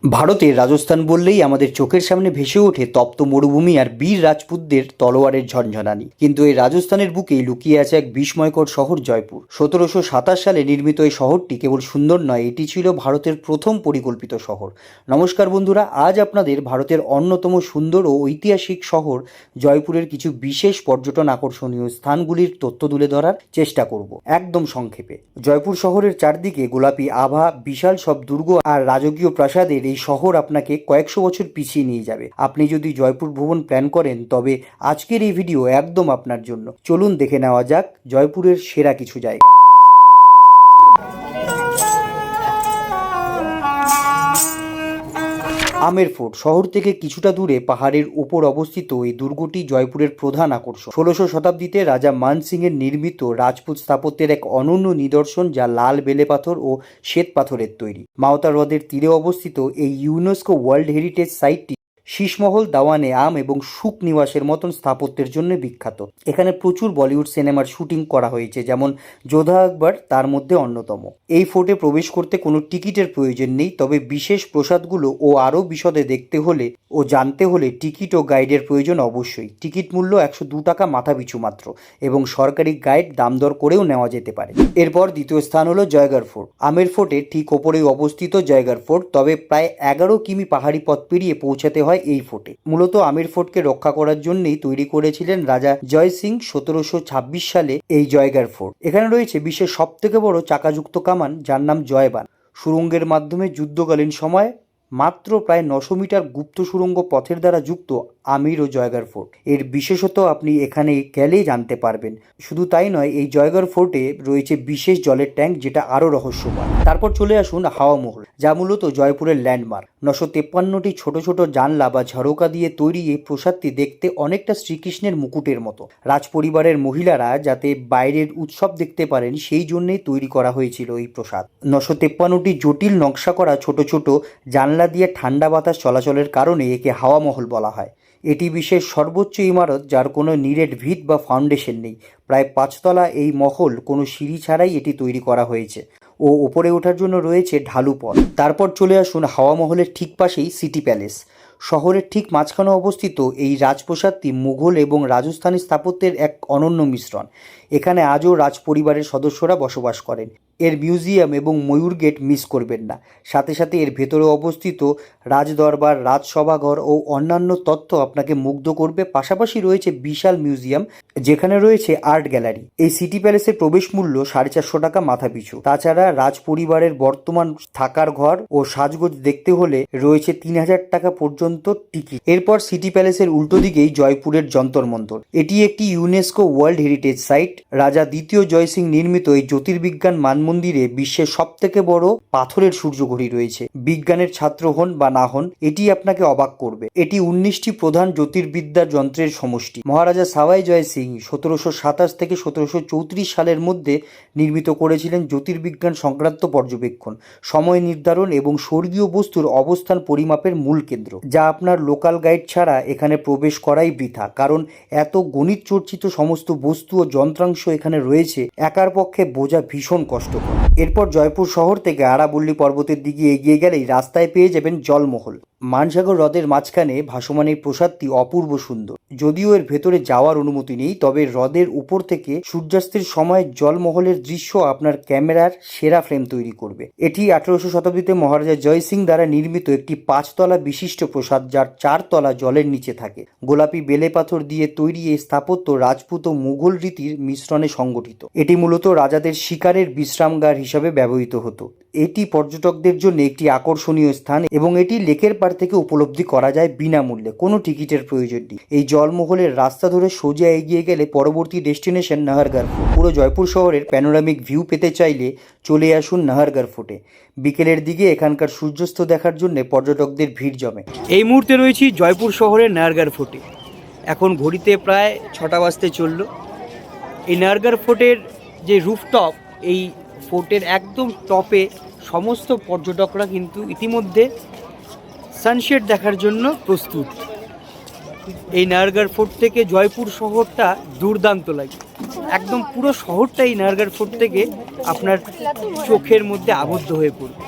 ভারতের রাজস্থান বললেই আমাদের চোখের সামনে ভেসে ওঠে তপ্ত মরুভূমি আর বীর রাজপুতদের তলোয়ারের ঝনঝনানি। কিন্তু এই রাজস্থানের বুকেই লুকিয়ে আছে এক বিস্ময়কর শহর জয়পুর। 1727 সালে নির্মিত এই শহরটি কেবল সুন্দর নয়, এটি ছিল ভারতের প্রথম পরিকল্পিত শহর। নমস্কার বন্ধুরা, আজ আপনাদের ভারতের অন্যতম সুন্দর ও ঐতিহাসিক শহর জয়পুরের কিছু বিশেষ পর্যটন আকর্ষণীয় স্থানগুলির তথ্য তুলে ধরার চেষ্টা করব একদম সংক্ষেপে। জয়পুর শহরের চারদিকে গোলাপি আভা, বিশাল সব দুর্গ আর রাজকীয় প্রাসাদের এই শহর আপনাকে কয়েকশো বছর পিছিয়ে নিয়ে যাবে। আপনি যদি জয়পুর ভ্রমণ প্ল্যান করেন তবে আজকের এই ভিডিও একদম আপনার জন্য। চলুন দেখে নেওয়া যাক জয়পুরের সেরা কিছু জায়গা। আমের ফোর্ট শহর থেকে কিছুটা দূরে পাহাড়ের উপর অবস্থিত এই দুর্গটি জয়পুরের প্রধান আকর্ষণ। 16শো শতাব্দীতে রাজা মান সিং এর নির্মিত রাজপুত স্থাপত্যের এক অনন্য নিদর্শন, যা লাল বেলে পাথর ও শ্বেত পাথরের তৈরি। মাওতা হ্রদের তীরে অবস্থিত এই ইউনেস্কো ওয়ার্ল্ড হেরিটেজ সাইটটি শীষমহল, দাওয়ানে আম এবং সুখ নিবাসের মতন স্থাপত্যের জন্য বিখ্যাত। এখানে প্রচুর বলিউড সিনেমার শুটিং করা হয়েছে, যেমন যোধা আকবর তার মধ্যে অন্যতম। এই ফোর্টে প্রবেশ করতে কোনো টিকিটের প্রয়োজন নেই, তবে বিশেষ প্রসাদগুলো ও আরও বিশদে দেখতে হলে ও জানতে হলে টিকিট ও গাইডের প্রয়োজন অবশ্যই। টিকিট মূল্য 102 টাকা মাথা পিছু মাত্র, এবং সরকারি গাইড দাম দর করেও নেওয়া যেতে পারে। এরপর দ্বিতীয় স্থান হলো জয়গড় ফোর্ট। আমের ফোর্টের ঠিক ওপরেই অবস্থিত জয়গড় ফোর্ট, তবে প্রায় 11 কিমি পাহাড়ি পথ পেরিয়ে পৌঁছাতে হয় এই ফোর্টে। মূলত আমের ফোর্টকে রক্ষা করার জন্যই তৈরি করেছিলেন রাজা জয় সিং 1726 সালে এই জয়গড় ফোর্ট। এখানে রয়েছে বিশ্বের সবথেকে বড় চাকাযুক্ত কামান, যার নাম জয়বান। সুড়ঙ্গের মাধ্যমে যুদ্ধকালীন সময়ে মাত্র প্রায় 900 মিটার গুপ্ত সুড়ঙ্গ পথের দ্বারা যুক্ত আমির ও জয়গড় ফোর্ট। এর বিশেষত আপনি এখানে গেলেই জানতে পারবেন। শুধু তাই নয়, এই জয়গড় ফোর্টে রয়েছে বিশেষ জলের ট্যাঙ্ক, যেটা আরও রহস্যময়। তারপর চলে আসুন হাওয়া মহল, যা মূলত জয়পুরের ল্যান্ডমার্ক। 953টি ছোট ছোট জানলা বা ঝরোকা দিয়ে তৈরি এই প্রাসাদটি দেখতে অনেকটা শ্রীকৃষ্ণের মুকুটের মতো। রাজপরিবারের মহিলারা যাতে বাইরের উৎসব দেখতে পারেন, সেই জন্যই তৈরি করা হয়েছিল এই প্রাসাদ। 953টি জটিল নকশা করা ছোট ছোট জানলা দিয়ে ঠান্ডা বাতাস চলাচলের কারণে একে হাওয়া মহল বলা হয়। এটি বিশ্বের সর্বোচ্চ ইমারত, যার কোনো নিরেট ভিত বা ফাউন্ডেশন নেই। প্রায় 5 তলা এই মহল কোনো সিঁড়ি ছাড়াই এটি তৈরি করা হয়েছে ও ওপরে ওঠার জন্য রয়েছে ঢালু পথ। তারপর চলে আসুন হাওয়া মহলের ঠিক পাশেই সিটি প্যালেস। শহরের ঠিক মাঝখানে অবস্থিত এই রাজপ্রাসাদটি মুঘল এবং রাজস্থানী স্থাপত্যের এক অনন্য মিশ্রণ। এখানে আজও রাজপরিবারের সদস্যরা বসবাস করেন। এর মিউজিয়াম এবং ময়ূর গেট মিস করবেন না। সাথে সাথে এর ভেতরে অবস্থিত রাজদরবার, রাজসভাঘর ও অন্যান্য তথ্য আপনাকে মুগ্ধ করবে। পাশাপাশি রয়েছে বিশাল মিউজিয়াম, যেখানে রয়েছে আর্ট গ্যালারি। এই সিটি প্যালেসের প্রবেশ মূল্য 450 টাকা মাথা পিছু। তাছাড়া রাজপরিবারের বর্তমান থাকার ঘর ও সাজগোজ দেখতে হলে রয়েছে 3000 টাকা পর্যন্ত টিকিট। এরপর সিটি প্যালেসের উল্টো দিকেই জয়পুরের যন্তর মন্তর। এটি একটি ইউনেস্কো ওয়ার্ল্ড হেরিটেজ সাইট। রাজা দ্বিতীয় জয় সিং নির্মিত এই জ্যোতির্বিজ্ঞান মানমন্দিরে বিশ্বের সবথেকে বড় পাথরের সূর্যঘড়ি রয়েছে। বিজ্ঞানের ছাত্র হন বা না হন, এটি আপনাকে অবাক করবে। এটি 19টি প্রধান জ্যোতির্বিদ্যা যন্ত্রের সমষ্টি। মহারাজা সাওয়াই জয় সিং 1727 থেকে 1734 সালের মধ্যে নির্মিত করেছিলেন জ্যোতির্বিজ্ঞান সংক্রান্ত পর্যবেক্ষণ, সময় নির্ধারণ এবং স্বর্গীয় বস্তুর অবস্থান পরিমাপের মূল কেন্দ্র, যা আপনার লোকাল গাইড ছাড়া এখানে প্রবেশ করাই বৃথা, কারণ এত গণিত চর্চিত সমস্ত বস্তু ও যন্ত্রাংশ এখানে রয়েছে, একার পক্ষে বোঝা ভীষণ কষ্টকর। এরপর জয়পুর শহর থেকে আরাবল্লী পর্বতের দিকে এগিয়ে গেলেই রাস্তায় পেয়ে যাবেন জলমহল। মানসাগর হ্রদের মাঝখানে ভাসমান এই প্রাসাদটি অপূর্ব সুন্দর। যদিও এর ভেতরে যাওয়ার অনুমতি নেই, তবে হ্রদের উপর থেকে সূর্যাস্তের সময় জলমহলের দৃশ্য আপনার ক্যামেরার সেরা ফ্রেম তৈরি করবে। এটি 18শো শতাব্দীতে মহারাজা জয় সিং দ্বারা নির্মিত একটি 5 তলা বিশিষ্ট প্রাসাদ, যার 4 তলা জলের নিচে থাকে। গোলাপি বেলে পাথর দিয়ে তৈরি এই স্থাপত্য রাজপুত ও মুঘল রীতির মিশ্রণে সংগঠিত। এটি মূলত রাজাদের শিকারের বিশ্রামগার হিসাবে ব্যবহৃত হতো। এটি পর্যটকদের জন্য একটি আকর্ষণীয় স্থান এবং এটি লেকের পাড় থেকে উপলব্ধি করা যায় বিনামূল্যে, কোনো টিকিটের প্রয়োজন নেই। এই জলমহলের রাস্তা ধরে সোজা এগিয়ে গেলে পরবর্তী ডেস্টিনেশন নাহারগড় ফোর্ট। পুরো জয়পুর শহরের প্যানোরামিক ভিউ পেতে চাইলে চলে আসুন নাহারগড় ফোর্টে। বিকেলের দিকে এখানকার সূর্যাস্ত দেখার জন্য পর্যটকদের ভিড় জমে। এই মুহূর্তে রয়েছি জয়পুর শহরের নাহারগড় ফোর্টে। এখন ঘড়িতে প্রায় 6টা বাজতে চলল। এই নাহারগড় ফোর্টের যে রুফটপ, এই ফোর্টের একদম টপে সমস্ত পর্যটকরা কিন্তু ইতিমধ্যে সানসেট দেখার জন্য প্রস্তুত। এই নাহারগড় ফোর্ট থেকে জয়পুর শহরটা দুর্দান্ত লাগে। একদম পুরো শহরটাই নাহারগড় ফোর্ট থেকে আপনার চোখের মধ্যে আবদ্ধ হয়ে পড়বে।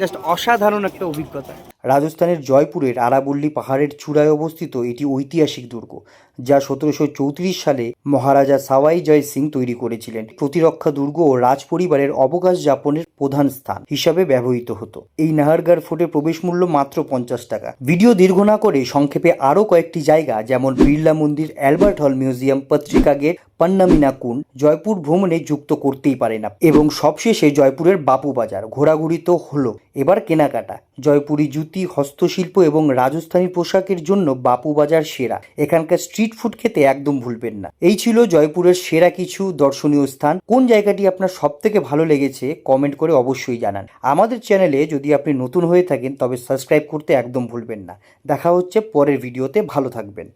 জাস্ট অসাধারণ একটা অভিজ্ঞতা। রাজস্থানের জয়পুরের আরাবল্লী পাহাড়ের চূড়ায় অবস্থিত এটি ঐতিহাসিক দুর্গ, যা 1734 সালে মহারাজা সাওয়াই জয় সিং তৈরি করেছিলেন। প্রতিরক্ষা দুর্গ ও রাজপরিবারের অবকাশ যাপনের প্রধান স্থান হিসাবে ব্যবহৃত হতো। এই নাহারগড় ফোর্টের প্রবেশ মূল্য মাত্র 50 টাকা। ভিডিও দীর্ঘ না করে সংক্ষেপে আরও কয়েকটি জায়গা যেমন বিড়লা মন্দির, অ্যালবার্ট হল মিউজিয়াম, পত্রিকা গেট, পান্নামিনা কুন জয়পুর ভ্রমণে যুক্ত করতেই পারে না। এবং সবশেষে জয়পুরের বাপু বাজার। ঘোরাঘুরি তো হলো, এবার কেনাকাটা। জয়পুরি জুতি, হস্তশিল্প এবং রাজস্থানী পোশাকের জন্য বাপু বাজার সেরা। এখানকার স্ট্রিট ফুড খেতে একদম ভুলবেন না। এই ছিল জয়পুরের সেরা কিছু দর্শনীয় স্থান। কোন জায়গাটি আপনার সব থেকে ভালো লেগেছে কমেন্ট করে অবশ্যই জানান। আমাদের চ্যানেলে যদি আপনি নতুন হয়ে থাকেন তবে সাবস্ক্রাইব করতে একদম ভুলবেন না। দেখা হচ্ছে পরের ভিডিওতে, ভালো থাকবেন।